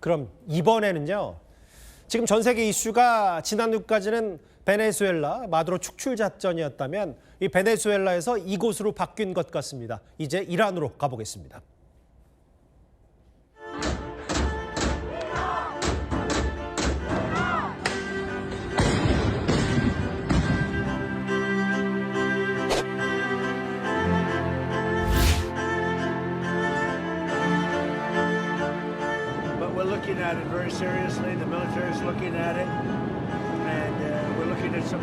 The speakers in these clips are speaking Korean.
그럼 이번에는요. 지금 전 세계 이슈가 지난주까지는 베네수엘라 마두로 축출 작전이었다면 이 베네수엘라에서 이곳으로 바뀐 것 같습니다. 이제 이란으로 가보겠습니다. Looking at it very seriously. The military is looking at it, and we're looking at some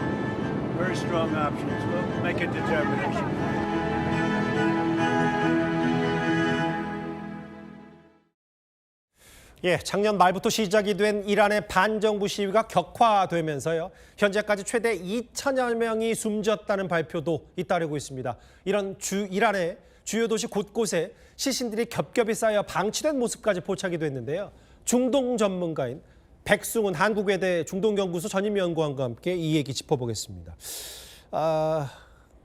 very strong options. We'll make a determination. 예, 작년 말부터 시작이 된 이란의 반정부 시위가 격화되면서요. 현재까지 최대 2천여 명이 숨졌다는 발표도 잇따르고 있습니다. 이런 이란의 주요 도시 곳곳에 시신들이 겹겹이 쌓여 방치된 모습까지 포착이 됐는데요. 중동 전문가인 백승훈 한국외대 중동연구소 전임연구원과 함께 이 얘기 짚어보겠습니다.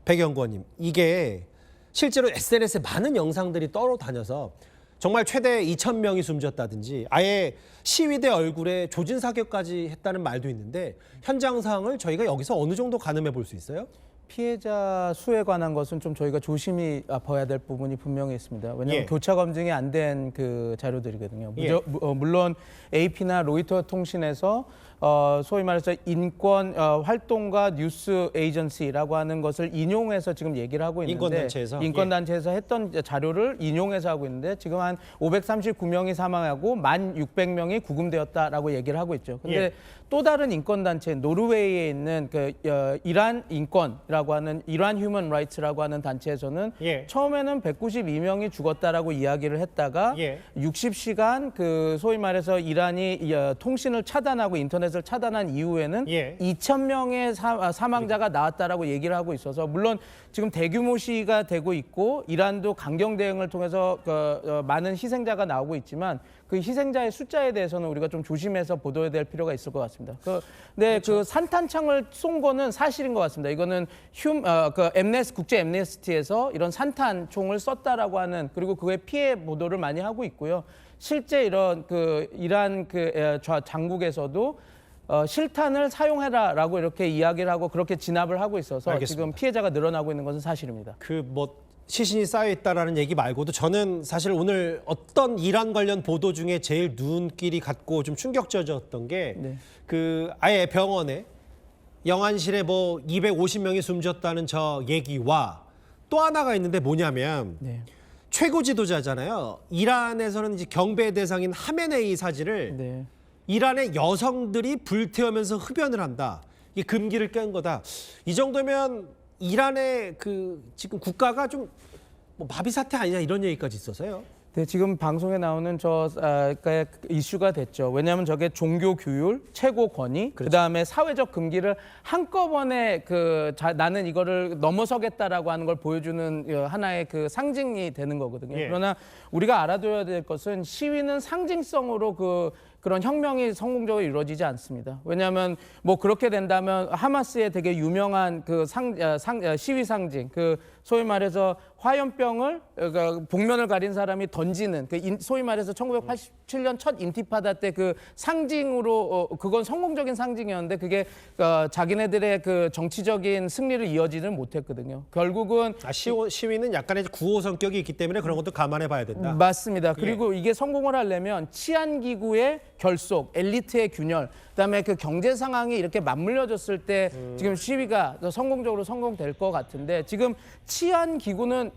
백 연구원님, 이게 실제로 SNS에 많은 영상들이 떠다녀서 정말 최대 2,000명이 숨졌다든지 아예 시위대 얼굴에 조진 사격까지 했다는 말도 있는데 현장 상황을 저희가 여기서 어느 정도 가늠해 볼 수 있어요? 피해자 수에 관한 것은 좀 저희가 조심히 봐야 될 부분이 분명히 있습니다. 왜냐하면 예. 교차 검증이 안 된 그 자료들이거든요. 예. 물론 AP나 로이터 통신에서 소위 말해서 인권 활동가 뉴스 에이전시라고 하는 것을 인용해서 지금 얘기를 하고 있는데 인권단체에서 했던 자료를 인용해서 하고 있는데 지금 한 539명이 사망하고 1,600명이 구금되었다라고 얘기를 하고 있죠. 근데 또 다른 인권단체 노르웨이에 있는 그 이란 인권이라고 하는 이란 휴먼 라이츠라고 하는 단체에서는 처음에는 192명이 죽었다라고 이야기를 했다가 60시간 그 소위 말해서 이란이 통신을 차단하고 인터넷을 차단한 이후에는 2,000명의 사망자가 나왔다라고 얘기를 하고 있어서 물론 지금 대규모 시위가 되고 있고 이란도 강경 대응을 통해서 많은 희생자가 나오고 있지만 그 희생자의 숫자에 대해서는 우리가 좀 조심해서 보도해야 될 필요가 있을 것 같습니다. 근데 그렇죠. 그 산탄창을 쏜 거는 사실인 것 같습니다. 이거는 국제 엠네스티에서 이런 산탄총을 썼다라고 하는 그리고 그의 피해 보도를 많이 하고 있고요. 실제 이런 그 이란 장국에서도 실탄을 사용해라라고 이렇게 이야기를 하고 그렇게 진압을 하고 있어서 알겠습니다. 지금 피해자가 늘어나고 있는 것은 사실입니다. 시신이 쌓여 있다라는 얘기 말고도 저는 사실 오늘 어떤 이란 관련 보도 중에 제일 눈길이 갔고 좀 충격적이었던 게 아예 병원에 영안실에 250명이 숨졌다는 저 얘기와 또 하나가 있는데 뭐냐면 최고 지도자잖아요. 이란에서는 이제 경배 대상인 하메네이 사진을 이란의 여성들이 불태우면서 흡연을 한다. 이게 금기를 깬 거다. 이 정도면 이란의 지금 국가가 좀 마비 사태 아니냐 이런 얘기까지 있어서요. 네, 지금 방송에 나오는 이슈가 됐죠. 왜냐하면 저게 종교 규율, 최고 권위, 그렇죠. 그다음에 사회적 금기를 한꺼번에 나는 이거를 넘어서겠다라고 하는 걸 보여주는 하나의 그 상징이 되는 거거든요. 그러나 우리가 알아둬야 될 것은 시위는 상징성으로 그런 혁명이 성공적으로 이루어지지 않습니다. 왜냐하면 그렇게 된다면 하마스의 되게 유명한 시위 상징, 소위 말해서 화염병을 복면을 가린 사람이 던지는 소위 말해서 1987년 첫 인티파다 때 그 상징으로 그건 성공적인 상징이었는데 그게 자기네들의 그 정치적인 승리를 이어지는 못했거든요. 결국은 시위는 약간의 구호 성격이 있기 때문에 그런 것도 감안해 봐야 된다. 맞습니다. 그리고 이게 성공을 하려면 치안기구의 결속, 엘리트의 균열, 그다음에 그 경제 상황이 이렇게 맞물려졌을 때 지금 시위가 성공적으로 성공될 것 같은데 지금 치안기구는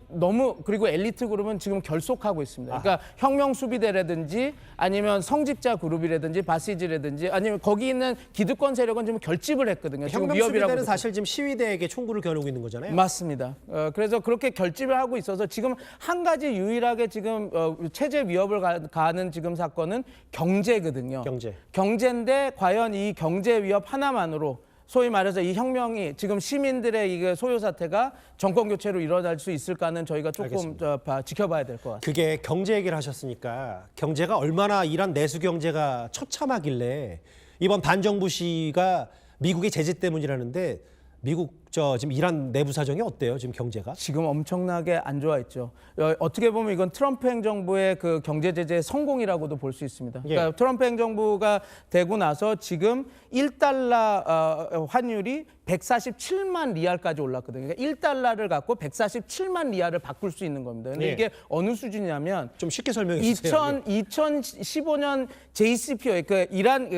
그리고 엘리트 그룹은 지금 결속하고 있습니다. 그러니까 혁명 수비대라든지 아니면 성직자 그룹이라든지 바시지라든지 아니면 거기 있는 기득권 세력은 지금 결집을 했거든요. 혁명 수비대는 사실 지금 시위대에게 총구를 겨누고 있는 거잖아요. 맞습니다. 그래서 그렇게 결집을 하고 있어서 지금 한 가지 유일하게 지금 체제 위협을 가하는 지금 사건은 경제거든요. 경제인데 과연 이 경제 위협 하나만으로 소위 말해서 이 혁명이 지금 시민들의 이게 소요 사태가 정권 교체로 일어날 수 있을까는 저희가 조금 지켜봐야 될 것 같습니다. 그게 경제 얘기를 하셨으니까 경제가 얼마나 이란 내수 경제가 처참하길래 이번 반정부 시위가 미국의 제재 때문이라는데 미국 지금 이란 내부 사정이 어때요? 지금 경제가? 지금 엄청나게 안 좋아 있죠. 어떻게 보면 이건 트럼프 행정부의 그 경제 제재의 성공이라고도 볼 수 있습니다. 그러니까 트럼프 행정부가 되고 나서 지금 1달러 환율이 147만 리알까지 올랐거든요. 그러니까 1달러를 갖고 147만 리알을 바꿀 수 있는 겁니다. 근데 이게 어느 수준이냐면 좀 쉽게 설명해 주세요. 2015년 JCPOA 그 이란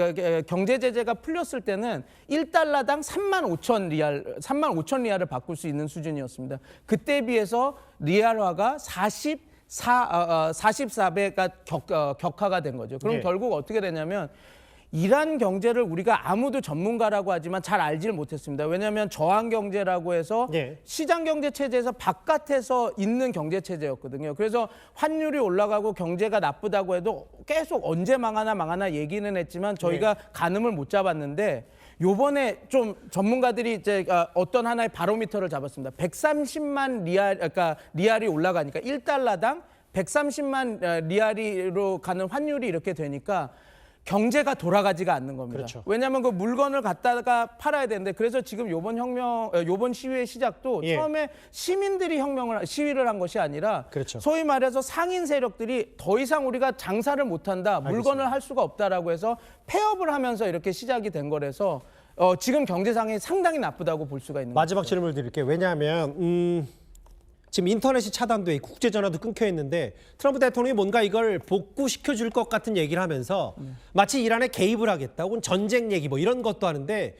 경제 제재가 풀렸을 때는 1달러당 35,000 리알을 바꿀 수 있는 수준이었습니다. 그때에 비해서 리알화가 44배가 격화가 된 거죠. 그럼 결국 어떻게 되냐면 이란 경제를 우리가 아무도 전문가라고 하지만 잘 알지를 못했습니다. 왜냐하면 저항 경제라고 해서 시장 경제 체제에서 바깥에서 있는 경제 체제였거든요. 그래서 환율이 올라가고 경제가 나쁘다고 해도 계속 언제 망하나 얘기는 했지만 저희가 가늠을 못 잡았는데 요번에 좀 전문가들이 이제 어떤 하나의 바로미터를 잡았습니다. 130만 리알, 그러니까 리알이 올라가니까 1달러당 130만 리알로 가는 환율이 이렇게 되니까 경제가 돌아가지가 않는 겁니다. 그렇죠. 왜냐하면 그 물건을 갖다가 팔아야 되는데 그래서 지금 요번 시위의 시작도 처음에 시민들이 시위를 한 것이 아니라 소위 말해서 상인 세력들이 더 이상 우리가 장사를 못한다, 물건을 할 수가 없다라고 해서 폐업을 하면서 이렇게 시작이 된 거라서 지금 경제 상황이 상당히 나쁘다고 볼 수가 있는 거죠. 마지막 질문을 드릴게요. 왜냐하면 지금 인터넷이 차단돼 있고 국제 전화도 끊겨 있는데 트럼프 대통령이 뭔가 이걸 복구시켜 줄 것 같은 얘기를 하면서 마치 이란에 개입을 하겠다 혹은 전쟁 얘기 뭐 이런 것도 하는데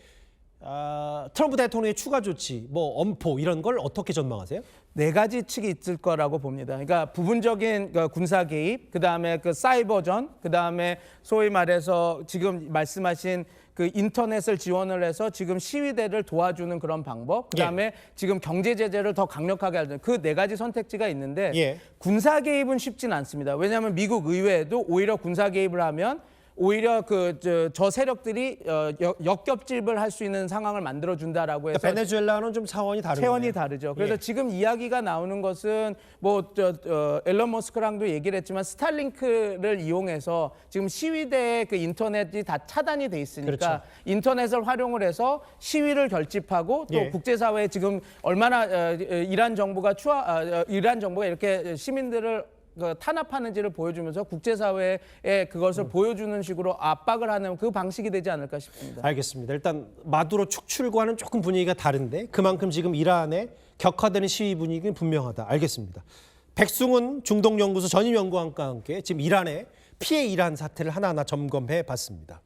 트럼프 대통령의 추가 조치, 뭐 엄포 이런 걸 어떻게 전망하세요? 네 가지 측이 있을 거라고 봅니다. 그러니까 부분적인 군사 개입, 그다음에 그 사이버전, 그다음에 소위 말해서 지금 말씀하신 그 인터넷을 지원을 해서 지금 시위대를 도와주는 그런 방법, 그다음에 지금 경제 제재를 더 강력하게 하는 그 네 가지 선택지가 있는데 군사 개입은 쉽진 않습니다. 왜냐하면 미국 의회에도 오히려 군사 개입을 하면 오히려 저 세력들이 역겹집을 할 수 있는 상황을 만들어준다라고 해서 베네수엘라는 좀 차원이 다르죠. 그래서 지금 이야기가 나오는 것은 뭐 앨런 머스크랑도 얘기를 했지만 스타링크를 이용해서 지금 시위대의 그 인터넷이 다 차단이 돼 있으니까 인터넷을 활용을 해서 시위를 결집하고 또 국제사회에 지금 얼마나 이란 정부가 이렇게 시민들을 탄압하는지를 보여주면서 국제사회에 그것을 보여주는 식으로 압박을 하는 그 방식이 되지 않을까 싶습니다. 알겠습니다. 일단 마두로 축출과는 조금 분위기가 다른데 그만큼 지금 이란의 격화되는 시위 분위기는 분명하다. 알겠습니다. 백승훈 중동연구소 전임연구원과 함께 지금 이란의 피해 이란 사태를 하나하나 점검해 봤습니다.